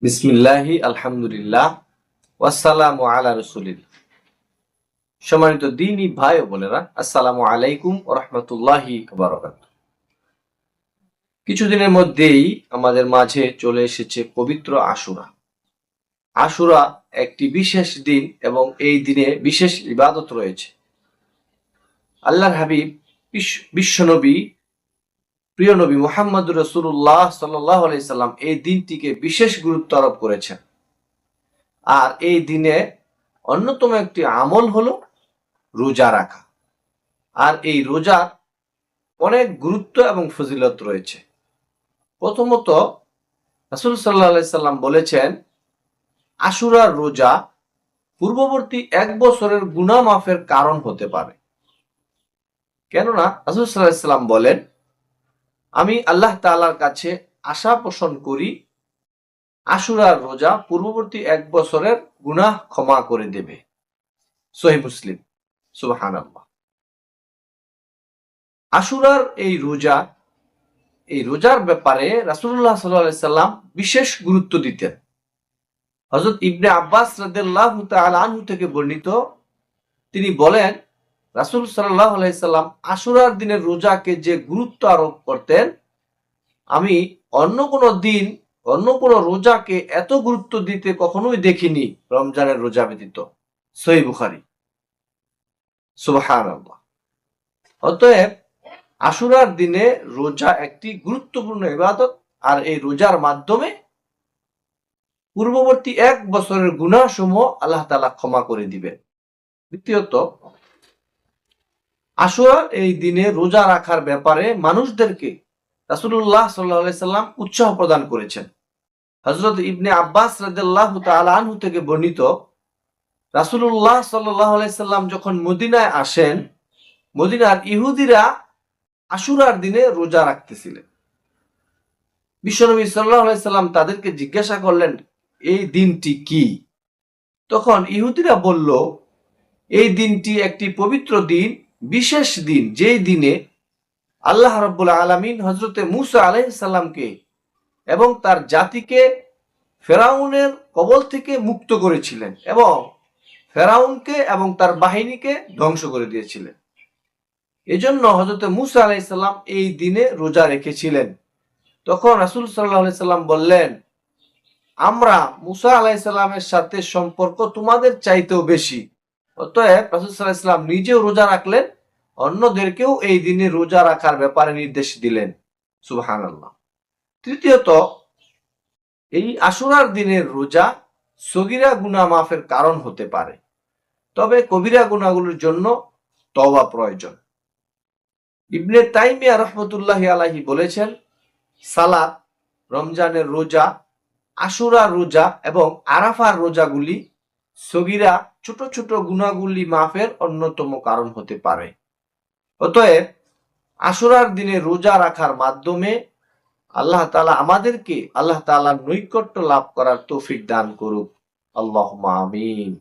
বিসমিল্লাহি আলহামদুলিল্লাহ ওয়াসসালামু আলা রাসূলিল্লাহ। সম্মানিত দ্বীনী ভাই ও বোনেরা, আসসালামু আলাইকুম ওয়া রাহমাতুল্লাহি ওয়া বারাকাতুহু। কিছুদিনের মধ্যেই আমাদের মাঝে চলে এসেছে পবিত্র আশুরা। আশুরা একটি বিশেষ দিন এবং এই দিনে বিশেষ ইবাদত রয়েছে। আল্লাহর হাবিব বিশ্বনবী প্রিয় নবী মুহাম্মদুর রাসূলুল্লাহ সাল্লাল্লাহু আলাইহি সাল্লাম এই দিনটিকে বিশেষ গুরুত্ব আরোপ করেছেন। আর এই দিনে অন্যতম একটি আমল হলো রোজা রাখা। আর এই রোজার অনেক গুরুত্ব এবং ফজিলত রয়েছে। প্রথমত রাসূল সাল্লাল্লাহু আলাইহি সাল্লাম বলেছেন, আশুরার রোজা পূর্ববর্তী 1 বছরের গুনাহ মাফের কারণ হতে পারে। কেননা রাসূল সাল্লাল্লাহু আলাইহি সাল্লাম বলেন, আমি আল্লাহ তাআলার কাছে আশা পোষণ করি আশুরার রোজা পূর্ববর্তী 1 বছরের গুনাহ ক্ষমা করে দেবে। সহিহ মুসলিম। সুবহানাল্লাহ। আশুরার এই রোজার ব্যাপারে রাসূলুল্লাহ সাল্লাল্লাহু আলাইহি সাল্লাম বিশেষ গুরুত্ব দিতেন। হযরত ইবনে আব্বাস রাদিয়াল্লাহু তাআলা আনহু থেকে বর্ণিত, তিনি বলেন, রাসূল সাল্লাল্লাহু আলাইহি সাল্লাম আশুরার দিনের রোজাকে যে গুরুত্ব আরোপ করতেন, আমি অন্য কোনো রোজাকে এত গুরুত্ব দিতে কখনোই দেখিনি রমজানের রোজা ব্যতীত। সহিহ বুখারী। সুবহানাল্লাহ। অতএব আশুরার দিনে রোজা একটি গুরুত্বপূর্ণ ইবাদত, আর এই রোজার মাধ্যমে পূর্ববর্তী 1 বছরের গুনাহ সমূহ আল্লাহ তাআলা ক্ষমা করে দিবেন। দ্বিতীয়ত, আশুরার এই দিনে রোজা রাখার ব্যাপারে মানুষদেরকে রাসূলুল্লাহ সাল্লাল্লাহু আলাইহি সাল্লাম উৎসাহ প্রদান করেছেন। হযরত ইবনে আব্বাস রাদিয়াল্লাহু তাআলা আনহু থেকে বর্ণিত, রাসূলুল্লাহ সাল্লাল্লাহু আলাইহি সাল্লাম যখন মদিনায় আসেন, মদিনার ইহুদিরা আশুরার দিনে রোজা রাখতেছিলেন। বিশ্বনবী সাল্লাল্লাহু আলাইহি সাল্লাম তাদেরকে জিজ্ঞাসা করলেন, এই দিনটি কি? তখন ইহুদিরা বলল, এই দিনটি একটি পবিত্র দিন, বিশেষ দিন, যেই দিনে আল্লাহ রাব্বুল আলামিন হযরতে মূসা আলাইহিস সালামকে এবং তার জাতিকে ফেরাউনের কবল থেকে মুক্ত করেছিলেন এবং ফেরাউনকে এবং তার বাহিনীকে ধ্বংস করে দিয়েছিলেন। এজন্য হযরতে মূসা আলাইহিস সালাম এই দিনে রোজা রেখেছিলেন। তখন রাসূল সাল্লাল্লাহু আলাইহি সাল্লাম বললেন, আমরা মূসা আলাইহিস সালামের সাথে সম্পর্ক তোমাদের চাইতেও বেশি। অতএব রাসূল সাল্লাল্লাহু আলাইহি সাল্লাম নিজেও রোজা রাখলেন, অন্যদেরকেও এই দিনে রোজা রাখার ব্যাপারে নির্দেশ দিলেন। সুবহানাল্লাহ। তৃতীয়ত, এই আশুরার দিনের রোজা সগীরা গুনাহ মাফের কারণ হতে পারে, তবে কবিরা গুনাহগুলোর জন্য তওবা প্রয়োজন। ইবনে তাইমিয়া রাহমাতুল্লাহি আলাইহি বলেছেন, সালাত, রমজানের রোজা, আশুরার রোজা এবং আরাফার রোজাগুলি সগীরা ছোট ছোট গুনাহগুলি মাফের অন্যতম কারণ হতে পারে। অতএব আশুরার দিনে রোজা রাখার মাধ্যমে আল্লাহ তাআলা আমাদেরকে আল্লাহ তাআলার নৈকট্য লাভ করার তৌফিক দান করুক। আল্লাহুম্মা আমিন।